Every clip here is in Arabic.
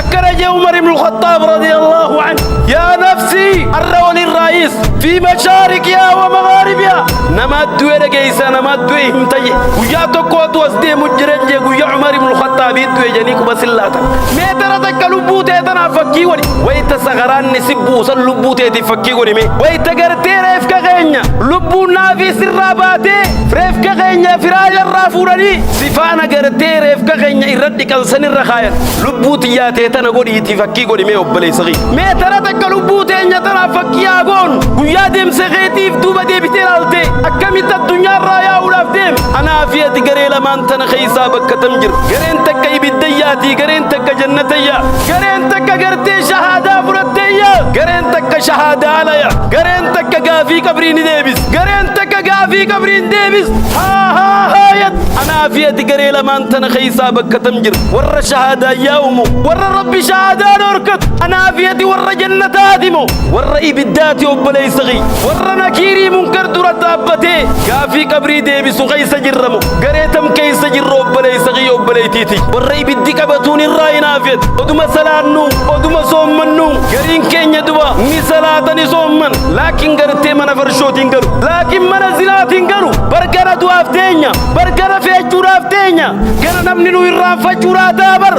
أكرج عمر بن الخطاب رضي الله عنه يا نفسي الرول الرئيس في مشارقها ومغاربها نمد ورقيسا نمد وهمتي ويا تقوت وسدي مجرنجي ويا عمر بن الخطاب يدوي جنيك بسلاتا ميترا تكلبوت يتنا فكي ولي ويت سغران نسبو سلبوت يتفكي ولي مي ويت غرتي ريفك غينيا لبونا في سراباتي ريفك غينيا فراج الرافورني سفانا غرتي ريفك غينيا يردي كالسن الرخايا لبوت ياتي تنا غودي يتفكي ولي مي وبلي صغير ميترا تكلبوت يتنا فكي اغون ويا ديم سغيتي دوبا دي بتيرالتي اكمت الدنيا رايا ولافديم انا فيتي غريلا ما انت خيسا بك تمجر غرين تكاي بدياتي غرين تك جنتيا غرين تك غرتي شهاده فرتيا غرين تك شهاده عليا غرين تك غافي كبرين ديبس غرين تك غافي كبرين ديبس ها يد انا فيتي غريلا ما انت خيسا بك تمجر ور شهاده يوم ور ربي شهاده نوركت انا فيتي ور جنتاتمو ور ابداتي وبلي صغي ور نكيري منكر درتابتي غافي كبري ديبس خيس جرمو غريتم كيس جرو بلي صغي وبلي تيتي ور ابدك بتون الراي نافيت ودما سلانو ودما صومنو غرين كينيا دوا ني صلاتني صومن لكن غرتي من فرشوتين غرو لكن من زلاتين غرو برغرا دوافتينيا برغرا فيجورافتينيا غرا نمني نو يرا فجورا دابر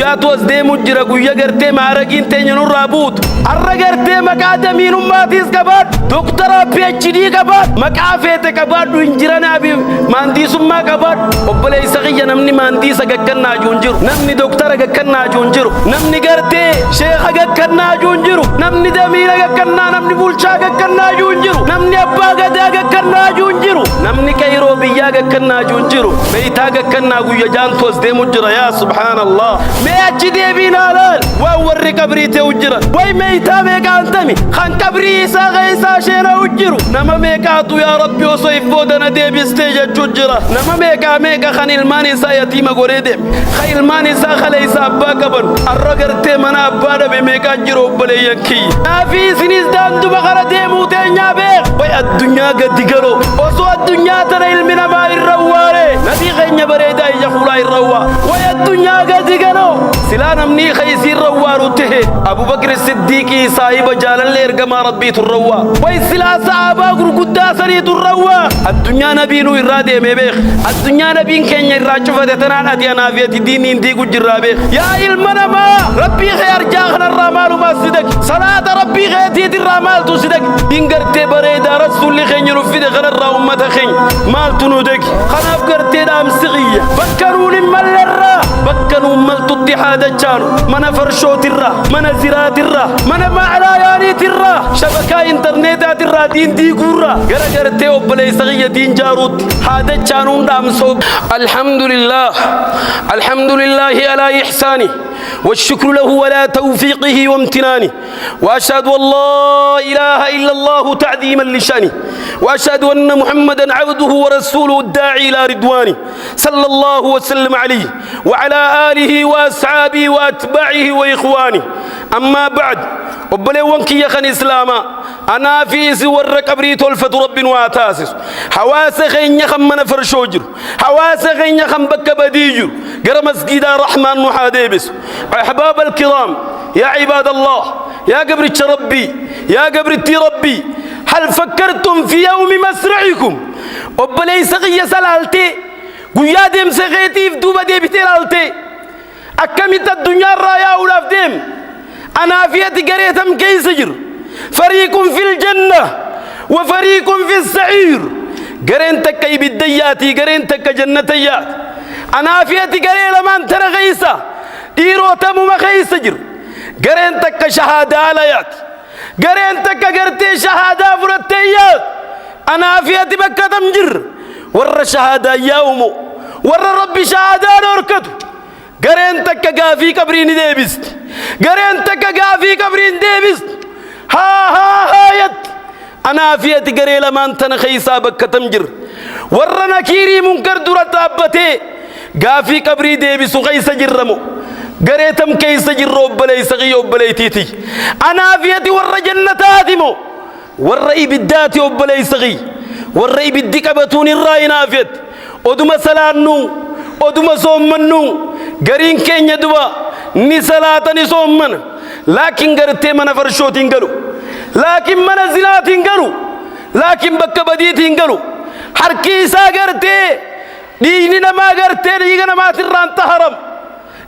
يا توس دي مجرا غيا غرتي مارغين تينيا نو رابوت ارغرتي مقادمين ماتيس كبات دكتور بي اتش دي كبات مقافيت كبات انجرنا بي مهندس ما كبات وبلي سغيا نمني مهندس غكنا جونجرو نمني دكتور غكنا جونجرو نمني غرتي شيخ غكنا جونجرو نمني دمير غكنا نمني بولشا غكنا جونجرو نمني ابا غدا غكنا جونجرو نمني كايرو بيا غكنا جونجرو بيتا غكنا غيا جانتوس دي مجرا يا سبحان الله ما اتش دي بينال وور كبري توجرا وي ميتا ميغانتمي خان كبري سا غيسا شينا وجرو نما ميكاتو يا ربي وصيف بودنا دي بستيج جوجرا نما ميكا خان الماني سا يتيما غوريدم خيل ماني سا خليسا باكبن الرغرتي منا بادا بميكا جيرو بلي ينكي نافي سنيس داندو بقرا دي موتينيا بيخ وي الدنيا قد قرو وصو الدنيا ترى المنا ما الرواري نبي غينيا بريدا يخولا الروا وي الدنيا قد قرو سلانا مني خيسي الروارو تهي ابو بكر الصديقي صاحب جالن ليرغما ربي الروا وي سلا صحابه غرغدا سريت الروا الدنيا نبي نو يرادي ميبيخ الدنيا نبي كينيا راچفه تنان اتينا فيتي دين اندي غجرا بيخ يا علمنا ما ربي خير جاخنا الرمال ما صدق صلاه ربي غيتي الرمال تصدق دينغرتي بريدا رسول خينيرو في دخل الرامه خين مال تنودك خنا فكرتي دام صغيه بكروا لملرا بكنوا ملت اتحاد الجانو من فرشوت الرا من زرات الرا من معلايانيت الرا شبكه انترنت الرا دين دي غورا غرغرتي وبلي صغيه دين جاروت هذا الجانو دام سوق الحمد لله على احسانه والشكر له على توفيقه وامتنانه واشهد ان لا اله الا الله تعظيما لشانه واشهد ان محمدا عبده ورسوله الداعي الى رضوانه صلى الله وسلم عليه وعلى اله واصحابه واتباعه واخوانه اما بعد وبلي وانكي يا خن اسلاما انا في سور قبري تلفت رب واتاسس حواس خين يخمن فرشوجر حواس خين يخم بك بديجر قرا مسجد الرحمن محاديبس احباب الكرام يا عباد الله يا قبر ربي يا قبر ربي هل فكرتم في يوم مسرعكم وبلي سغي سلالتي قيادم سغيتي في دوبا دي بتلالتي اكمت الدنيا رايا ولافدم انا فيتي قريتم كي سجر فريق في الجنة وفريق في السعير قرينتك كي بدياتي قرينتك جنتيات انا فيتي قريلا من ترى غيسا ديرو تمو مخي سجر قرينتك شهادة عليات قرينتك قرتي شهادة فرتيات انا فيتي بكة تمجر ور شهادة يوم ور ربي شهادة نوركتو قرينتك قافي كبرين ديبست قرينتك قافي كبرين ديبست ها يد انا فيتي قريلا ما انت نخيسا بكة تمجر ور نكيري منكر درتابتي قافي كبري ديبس غيس جرمو قريتم كيس جرو بلي سغي وبلي تيتي انا فيتي ور جنتاتمو ور ابداتي وبلي سغي ور ابدك بتون الراي نافيت ودما سلانو ودما صومنو قرين كينيا دوا ni salaata ni soomman laakiin gartee mana farshootiin galu laakiin mana zinaatiin galu laakiin bakka badiitiin galu harki isaa gartee dhiigni namaa gartee dhiiga namaatirraan taharam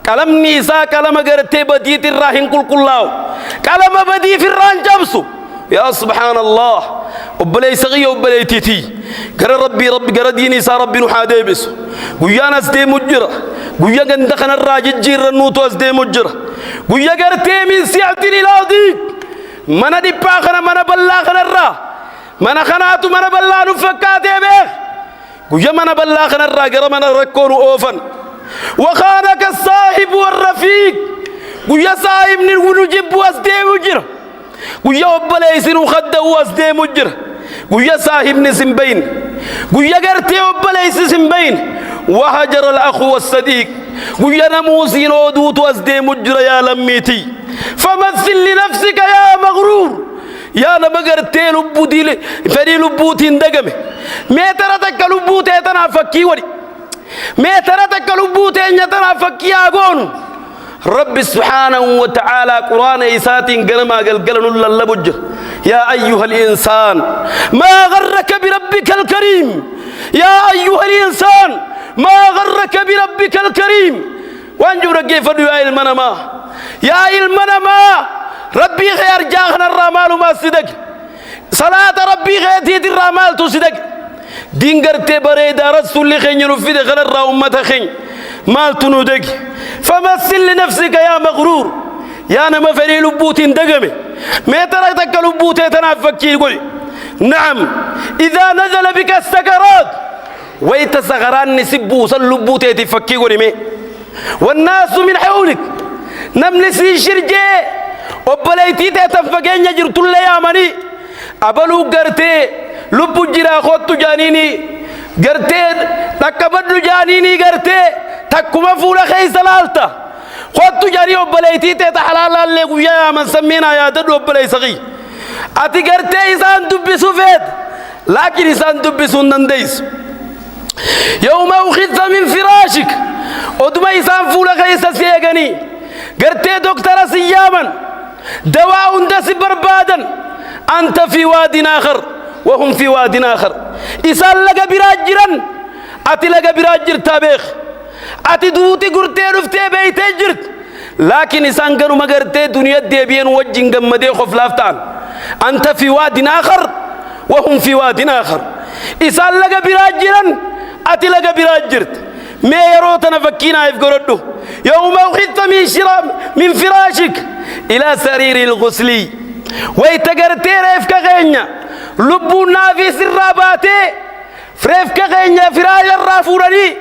qalamni isaa qalama gartee badiitirraa hin qulqullaa'u qalama badiifirraan cabsu يا سبحان الله وبلي صغير وبلي تيتي قال ربي قال ديني صار ربي نحادي بس قويانا سدي مجرة قويا قندخنا الراجل جير النوتو سدي مجرة قويا قرتي من سيعتني لا ضيق منا دي باخنا منا بلاخنا الرا منا خناتو منا بلا نفكاتي بيخ قويا منا بلاخنا الرا قال منا ركون اوفن وخانك الصاحب والرفيق قويا صاحب نجيب وسدي مجرة قويا وبليسن وخده واسدي مجر قويا صاحب نسمبين قويا قرتي وبليس سمبين وهجر الأخ والصديق قويا نموسين ودوت واسدي مجر يا لميتي فمثل لنفسك يا مغرور يا نبغرتي لبوتي فري لبوتين دقمه ميترتك لبوتي تنافكي ولي ميترتك لبوتي تنافكي أقول رب سبحانه وتعالى قرآن إيسات قلما قلقلن الله بجر يا أيها الإنسان ما غرك بربك الكريم يا أيها الإنسان ما غرك بربك الكريم وانجور كيف يا المنما يا المنما ربي خير جاهنا الرمال ما صدق صلاة ربي خير تيد الرمال تصدق دين قرتي بريد رسول خين ينفذ غير أمة خين مال تنودك فمثل لنفسك يا مغرور يا نما فري لبوت دقمه ما تركتك لبوت تنافكي يقول نعم إذا نزل بك السكرات ويتسغران نسبو سلبوت تفكي يقول مي والناس من حولك نملسي شرجي وبليتي تتفقين يجرت الله يا مني أبلو قرتي لبو جرا خوت جانيني قرتي تكبد جانيني قرتي تكما فولا خي سلالتا خوت جاني وبليتي تحلال اللي ويا من سمينا يا دد وبلي صغي أتي قرتي إنسان دبسو فيت لكن إنسان دبسو ننديس يوم أخذت من فراشك ودما إنسان فولا خي سيغني قرتي دكتور سياما دواء دس بربادا أنت في واد آخر وهم في واد آخر إسال لك براجرا أتي لك براجر تابيخ أتي دوتي قرتي رفتي بيتي جرت لكن إسان قروا مقرتي دنيا ديبين وجين قمدي خفلافتان أنت في واد آخر وهم في واد آخر إسال لك براجرا أتي لك براجرت ما يروتنا فكينا يفقردو يوم أخذت من فراشك إلى سرير الغسلي ويتقرتي ريفك غينيا لبونا في سراباتي فريفك غينيا فراج الرافوراني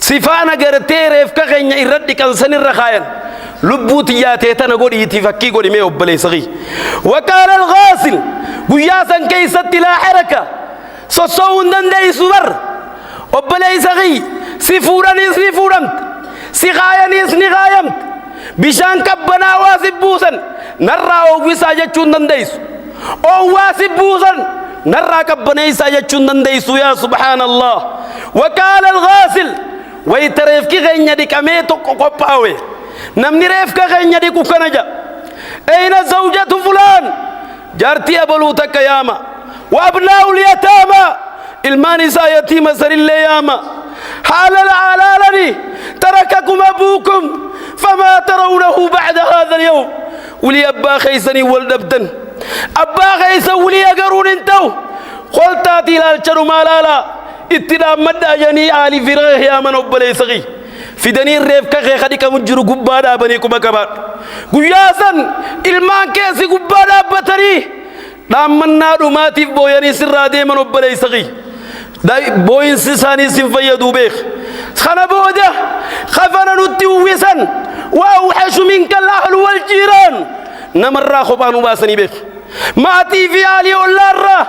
سفانا قرتي ريفك غينيا إردي كنسان الرخايا لبوتياتي تنقول يتفكي قولي ميو بلي صغي وكان الغاسل قياسا كيست لا حركة صصون دندي سبر وبلي صغي سفوراني سفورانت سغاياني سنغايمت بشان كبنا واسب بوسن نرى وفيسا جتشون دنديس أو واسب بوسن نرى كبنا يسا جتشون دنديس يا سبحان الله وكان الغاسل ويتريفك غينيا دي كميتو قباوي نمني ريفك غينيا دي كوكنجا أين زوجة فلان جارتي أبلوتك ياما وأبناء اليتامى الماني سا يتيم سر اللياما حلالني ترككم أبوكم فما ترونه بعد هذا اليوم ولي أبا خيسني ولدبتن أبا خيس ولي أقرون انتو قلتاتي لالشرو مالالا اتنا مدى جاني آلي فرغه يا من أبلي سغي في دنير ريف كخي خديك مجرو قبادا بنيكم كبار قياسا المان كيسي قبادا بطري نام من نادو ماتيف بوياني سر دي من أبلي سغي بوين سيساني سنفيدو بيخ خنبوده خفنا نتويسا وأوحش منك الأهل والجيران نمر خبانو باسني بيخ ماتي في آلي والله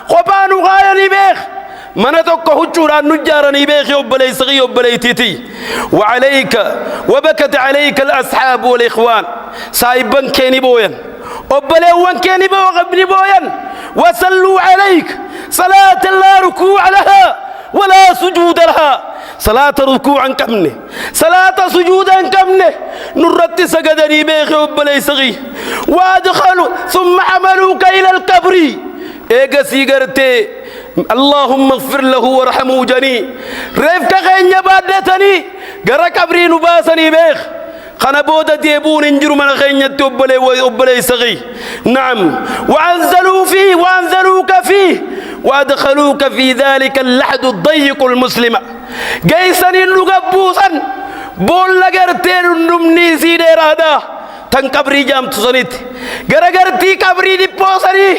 خبانو غايني بيخ من توقع هجوران نجارني بيخ يوبلي صغي يوبلي تيتي وعليك وبكت عليك الأصحاب والإخوان سايبان كيني بوين وبلي وان كيني بوغبني بوين وصلوا عليك صلاة لا ركوع لها ولا سجود لها صلاة ركوعا كمنه صلاة سجودا كمنه نرت سجدني بيخ وبلي صغي وادخلوا ثم حملوك إلى القبر إيجا سيجرتي اللهم اغفر له وارحمه جني ريفك غين يبادتني غرا قبري نباسني بيخ خنا بودا ديبون انجروا من غين وبلي صغي نعم وأنزلوك فيه وأدخلوك في ذلك اللحد الضيق المسلم جيسني نقبوسا بول لغرتين نمني سيدي رادا تن قبري جام تصنيت غرغرتي قبري دي بوسني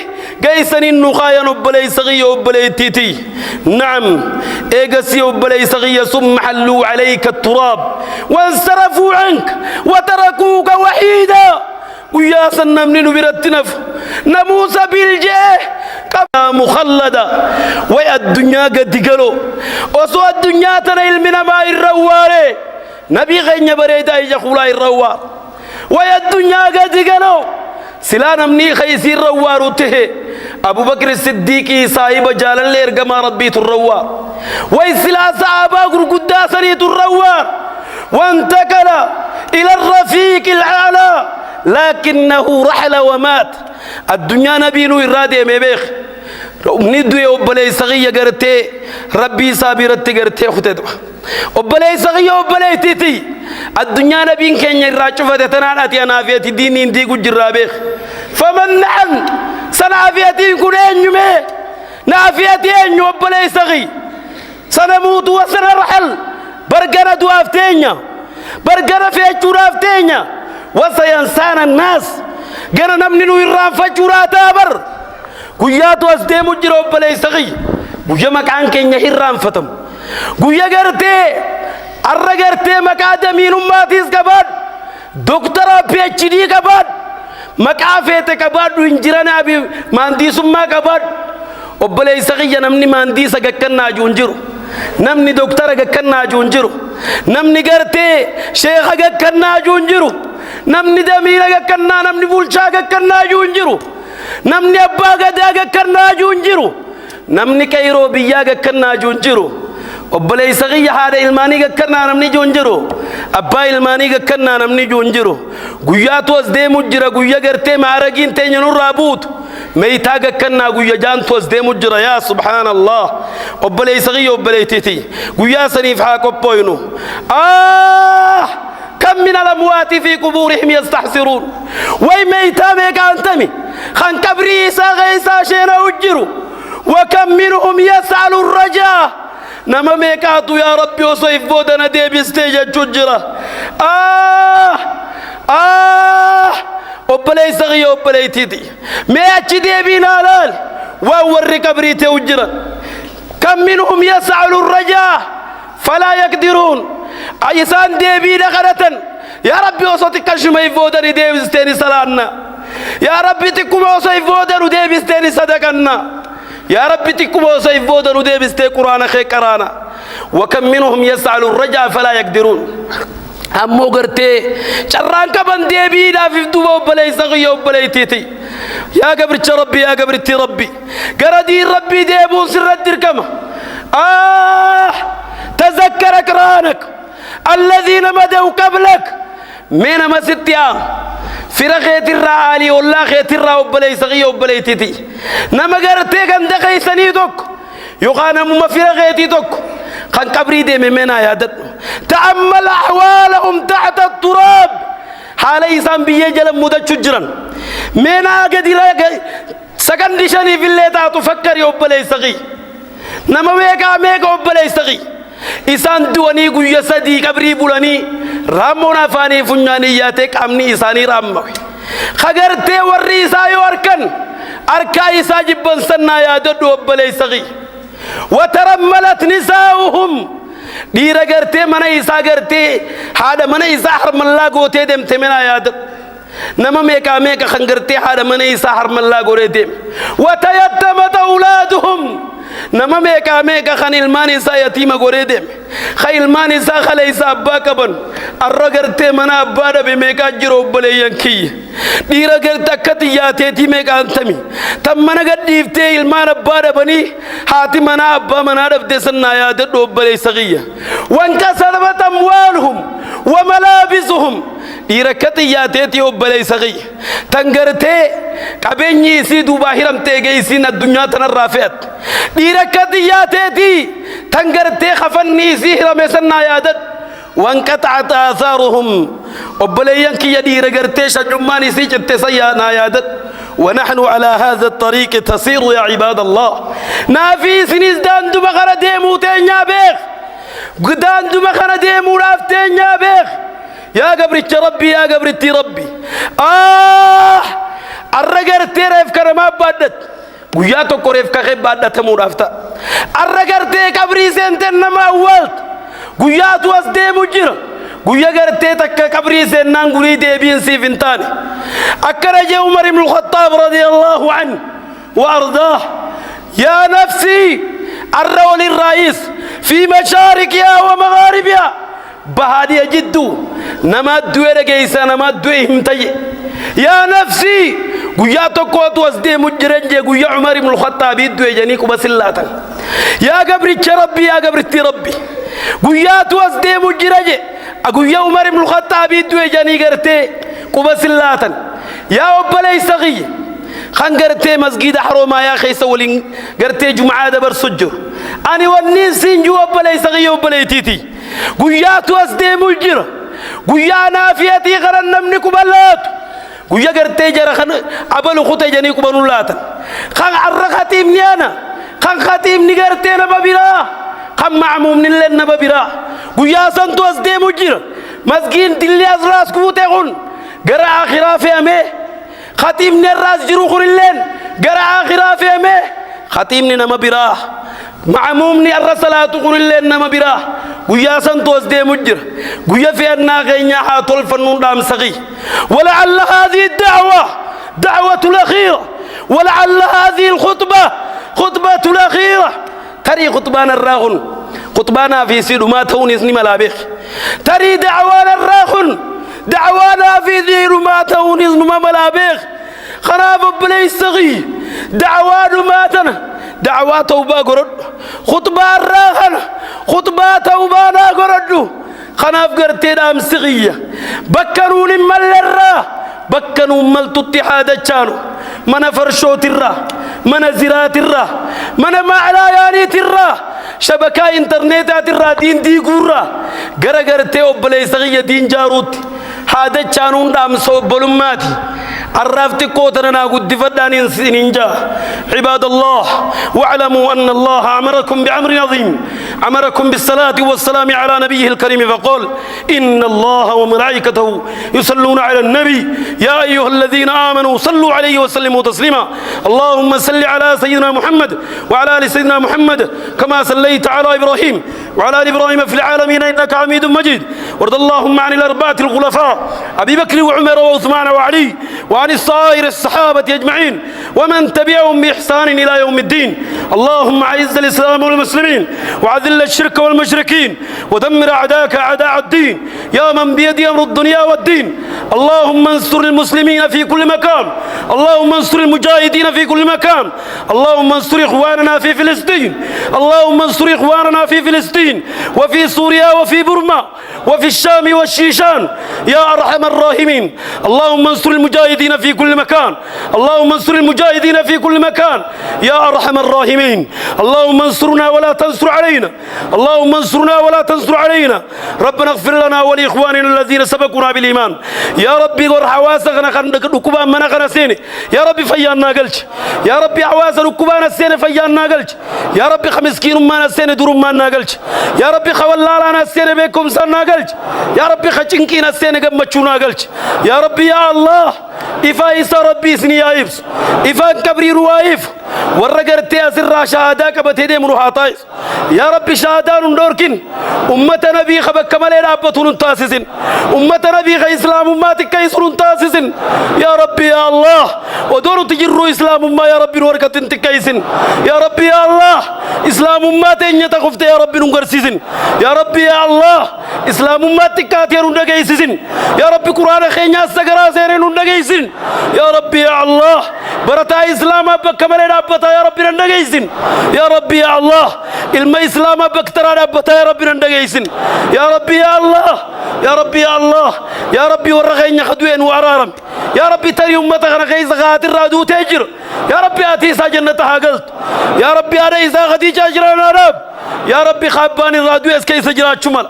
جيسني نخايا نبلي صغي وبلي تيتي نعم ايغسي وبلي صغي ثم حلوا عليك التراب وانصرفوا عنك وتركوك وحيدا ويا سنمني نبرتنف نموس بالجاه مخلدة ويا الدنيا قد قالوا وسوى الدنيا تنيل من ما الرواري نبي غين بريدا يجخولا الروار ويا الدنيا قد قالوا سلان مني خيسي الروار وته أبو بكر الصديق صاحب جال الإرقام ربيت الروار ويسلا صحابة قداسني الروار وانتقل إلى الرفيق الأعلى لكنه رحل ومات الدنيا نبينو إرادة مبيخ ندو يوبلي صغير قرتي ربي صابرت قرتي خدتوا وبلي صغير وبلي تيتي الدنيا نبين كن يراجع فتنانات يا نافية الدين إنتي كجرابيخ فمن نعم سنافية كنين يمه نافية ينو وبلي صغير سنموت وسنرحل برجنا دوافتينيا برجنا في جرافتينيا وسينسانا الناس جنا نمنو يرام فجراتا بر قيادو أصدق مجرب بلي صغي قيا مكان كينيا هيرام فتم قيا قرتي أرجعتي مكادمين أماتيس كبار دكتور PhD كبار مكافأة كبار وإنجيلنا أبي مهندس ما كبار وبلي صغي نمني مهندس كنا جونجرو نمني دكتور كنا جونجرو نمني قرتي شيخ كنا جونجرو نمني دمير كنا نمني بولشا كنا جونجرو نمني أبا قدا كنا جونجرو نمني كيرو بيا كنا جونجرو وبلي صغي هذا الماني كنا نمني جونجرو أبا الماني كنا نمني جونجرو قويا توز دي مجرى قويا قرتي معرقين تينينو رابوت ميتا كنا قويا جان توز دي مجرى يا سبحان الله وبلي صغي وبلي تيتي قويا سنيف حاكو بوينو كم من الأموات في قبورهم يستحسرون وي ميتا ميكا انتمي خان كبري إسا غيسا شينا وجرو وكم منهم يسعل الرجاء نما ميكاتو يا ربي وصيف بودنا دي بستيجة ججرة وبلي صغي وبلي تيتي ميأتي دي بنالال ووري كبري توجرة كم منهم يسعل الرجاء فلا يقدرون عيسان دي بنغرة يا ربي وصوتك كشما يفودني دي بستيني سلانا يا ربي تكم وصيف بودنا دي بستيني صدقنا يا ربي تكم وصيف بودنا دي بستي قرآن خي قرانا وكم منهم يسعل الرجاء فلا يقدرون أمو قرتي شران كبن دي بينا في دوبا وبلي صغي وبلي تيتي يا قبرت ربي يا قبرت ربي قردي ربي دي بون سر الدركمة تذكر أقرانك الذين مدوا قبلك من ما ستيا فرخيت الرعالي والله خيت الرا وبلي صغي وبلي تيتي نما قرتي كان دقي سنيدك يقانا مما فرخيتي دك خان قبري دي ممنا يادت تأمل أحوالهم تحت التراب حالي سنبيه جلم مدى شجرا منا قد سكندشني في اللي تفكر يوبلي صغي نما ميكا وبلي صغي إسان دواني قوية سدي قبري بولاني رامونا فاني فنجاني ياتك أمني إساني راموي خغرتي ورّي إسايو أركا إسا جبن سنة يادد وبلي صغي وترملت نساؤهم ديرا غرتي من إسا غرتي هذا من إسا حرم الله قوتي دم تمنا يادد نما ميكا خنغرتي هذا من إسا حرم الله قوتي دم وتيتمت أولادهم نما ميكا خان الماني سا يتيم غوريدم خي الماني سا خلي سا باكبن الرغرتي منا ابادا بميكا جيرو بلي ينكي ديرا غرتا كتياتي تي ميكا انتمي تمنا غديفتي المان ابادا بني هاتي منا ابا منا دفت سنا يا دو بلي صغيه وانكسرت اموالهم وملابسهم ديرا كتياتي تي بلي صغيه تنغرتي قبني سي دوبا هرمتي جيسين الدنيا تنرافات ديرا كتياتي تي تنغرتي خفني سي هرمسنا يا دد وانقطعت آثارهم وبليان كي يدير قرتيش الجماني سيجت تسيانا يا دد ونحن على هذا الطريق تصير يا عباد الله نافي سنيز دان دو بخرة ديمو تينيا بيخ قدان دو بخرة ديمو راف تينيا بيخ يا قبرتي ربي يا قبرتي ربي الرقر تيريف كرما بادت وياتو كوريف كخيب بادت مرافتا الرقر تي قبري سنتين نما اولت قيات واسدي مجرى قيا قرتي تكا كبري سنان قولي ديبين سيفنتاني أكرج عمر بن الخطاب رضي الله عنه وأرضاه يا نفسي الرول الرئيس في مشارقها ومغاربها بهادي جدو نمادو رجيسا نمادو همتي يا نفسي قيا تقوت واسدي مجرى قيا عمر بن الخطاب يدو يجنيك بسلاتا يا قبري ربي يا قبرتي ربي قيات واسدي مجرجة أقول عمر بن الخطاب يدوي جاني قرتي قبسلاتا يا أبلي صغي خان قرتي مسجد حرما يا خي سولين قرتي جمعة دبر سجر أنا والنسين جو أبلي صغي أبلي تيتي قيات واسدي مجرة قيا نافيتي غرن نمني قبلات قيا قرتي جرى خان أبلو خطي جاني قبلولاتا خان عرقتي منيانا خان خاتي مني قرتي نبابيرا خم معموم نلنا نبابيرا قيا سنتوس دي مجير مسكين دلي أزراس كوتهون قرأ آخرا في أمه خاتم نراس جروخ نلن قرأ آخرا في أمه خاتم نبابيرا معموم الرسالات قرلن نبابيرا قيا سنتوس دي مجير قيا في أننا غينيا حاطل فنون دام سغي ولعل هذه الدعوة دعوة الأخيرة ولعل هذه الخطبة خطبة الأخيرة تري خطبان الراغن خطبانا في سيد ما تونس ملابخ تري دعوانا الراغن دعوانا في سيد ما تونس ملابخ خراب بلي صغي دعوان ماتنا دعوة توبة قرد خطبة الراغن خطبة توبانا قرد خناف قرتين أم صغية بكنوا لمن الراه بكنوا ملت اتحاد الشانو من فرشوت الراه من زرات الراه من معلايانيت الراه شبكة انترنتات الراه دين دي قرى غرغرتي وبلي صغية دين جاروت هذا الشانون دام صوب بلوماتي عرفتي قوتنا قد فدان سننجا عباد الله واعلموا أن الله أمركم بأمر عظيم أمركم بالصلاة والسلام على نبيه الكريم فقال إن الله وملائكته يصلون على النبي يا أيها الذين آمنوا صلوا عليه وسلموا تسليما اللهم صل على سيدنا محمد وعلى آل سيدنا محمد كما صليت على إبراهيم وعلى آل إبراهيم في العالمين إنك حميد مجيد وارض اللهم عن الأربعة الخلفاء أبي بكر وعمر وعثمان وعلي وعن الصائر الصحابة أجمعين ومن تبعهم بإحسان إلى يوم الدين اللهم أعز الإسلام والمسلمين وأذل الشرك والمشركين ودمر أعداءك أعداء الدين يا من بيده أمر الدنيا والدين اللهم انصر المسلمين في كل مكان اللهم انصر المجاهدين في كل مكان اللهم انصر إخواننا في فلسطين اللهم انصر إخواننا في فلسطين وفي سوريا وفي برما وفي الشام والشيشان يا أرحم الراحمين اللهم انصر المجاهدين في كل مكان اللهم انصر المجاهدين في كل مكان يا أرحم الراحمين اللهم انصرنا ولا تنصر علينا اللهم انصرنا ولا تنصر علينا ربنا اغفر لنا ولإخواننا الذين سبقونا بالإيمان يا ربي غور حواسنا ركوبا منا خنسيني يا ربي فيانا قلش يا ربي حواس ركوبا نسيني فيانا قلش يا ربي خمسكين ما نسيني دور ما نقلش يا ربي خولالا نسيني بكم سنا قلش يا ربي خشنكي نسيني قمتشونا قلش يا ربي يا الله إفايس ربي سني يا إبس إفان كبري روايف ورقرتي أسر شهادة كبتي دي مروحة طايس يا رب شهادان ندوركن أمة نبي خبك كمال رابطون تاسسن أمة نبي إسلام أماتك كيسرون تاسسن يا رب يا الله ودور تجروا إسلام أمة يا رب نوركة تكيسن يا رب يا الله إسلام أماتك يتخفت يا رب نغرسسن يا رب يا الله إسلام أماتك كاتير ندقيسسن يا رب قرآن خينيا سقرا سيرين ندقيسن يا رب يا الله برتا إسلام أبك كمال رابطة يا رب ندقيسن يا رب يا الله ilma islaama baktaraa dhaabbataa yaa rabbi nan dhageysin yaa rabbi yaa allah yaa rabbi yaa allah yaa rabbi warra keenya kadu'een nu araaramte yaa rabbi tarii ummata kana keessa kaatirraa duutee jira yaa rabbi ati isaa jannata haa galtu yaa rabbi haadha isaa khadiijaa jiraanaadhaaf yaa rabbi kaabbaan irraa du'ees keessa jiraachuu mala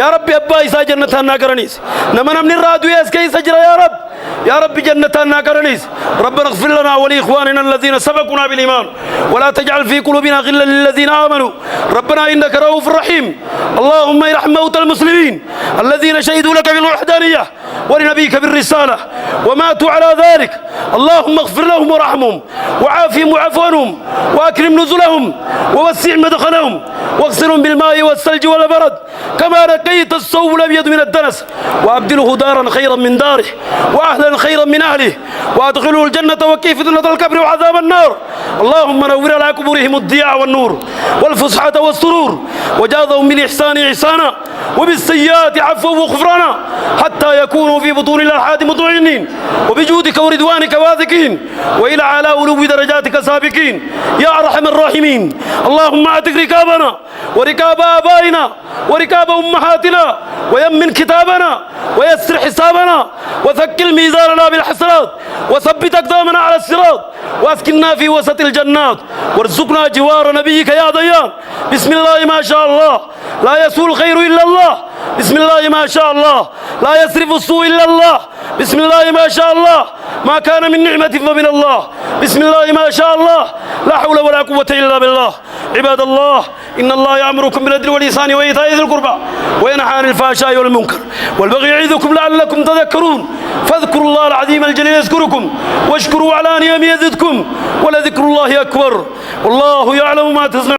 yaa rabbi abbaa isaa jannataan naa garaniis nama namni irraa du'ees keessa jira yaa rabbi يا رب جنتنا كرنيس ربنا اغفر لنا ولإخواننا الذين سبقونا بالإيمان ولا تجعل في قلوبنا غلا للذين آمنوا ربنا إنك رؤوف رحيم اللهم ارحم موتى المسلمين الذين شهدوا لك بالوحدانية ولنبيك بالرسالة وماتوا على ذلك اللهم اغفر لهم وارحمهم وعافهم وعف عنهم وأكرم نزلهم ووسع مدخلهم واغسلهم بالماء والثلج والبرد كما نقيت الثوب الأبيض من الدنس وأبدله دارا خيرا من داره وأهلا خيرا من أهله وأدخله الجنة وكيف فتنة القبر وعذاب النار اللهم نور على قبورهم الضياء والنور والفسحة والسرور وجازهم بالإحسان إحسانا وبالسيئات عفوا وغفرانا حتى يكونوا في بطون الأرحام مطمئنين وبجودك ورضوانك واثقين وإلى على علو درجاتك سابقين يا أرحم الراحمين اللهم أعتق ركابنا وركاب آبائنا وركاب أمهاتنا ويمن كتابنا ويسر حسابنا وثقل ميزاننا بالحسنات وثبت أقدامنا على الصراط واسكننا في وسط الجنات وارزقنا جوار نبيك يا ديان بسم الله ما شاء الله لا يسوء الخير إلا الله بسم الله ما شاء الله لا يصرف السوء إلا الله بسم الله ما شاء الله ما كان من نعمة فمن الله بسم الله ما شاء الله لا حول ولا قوة إلا بالله عباد الله إن الله يأمركم بالعدل والإحسان وإيتاء ذي القربى وينهى عن الفحشاء والمنكر والبغي يعظكم لعلكم تذكرون فاذكروا الله العظيم الجليل يذكركم واشكروا على نعمه يزدكم ولذكر الله أكبر والله يعلم ما تصنعون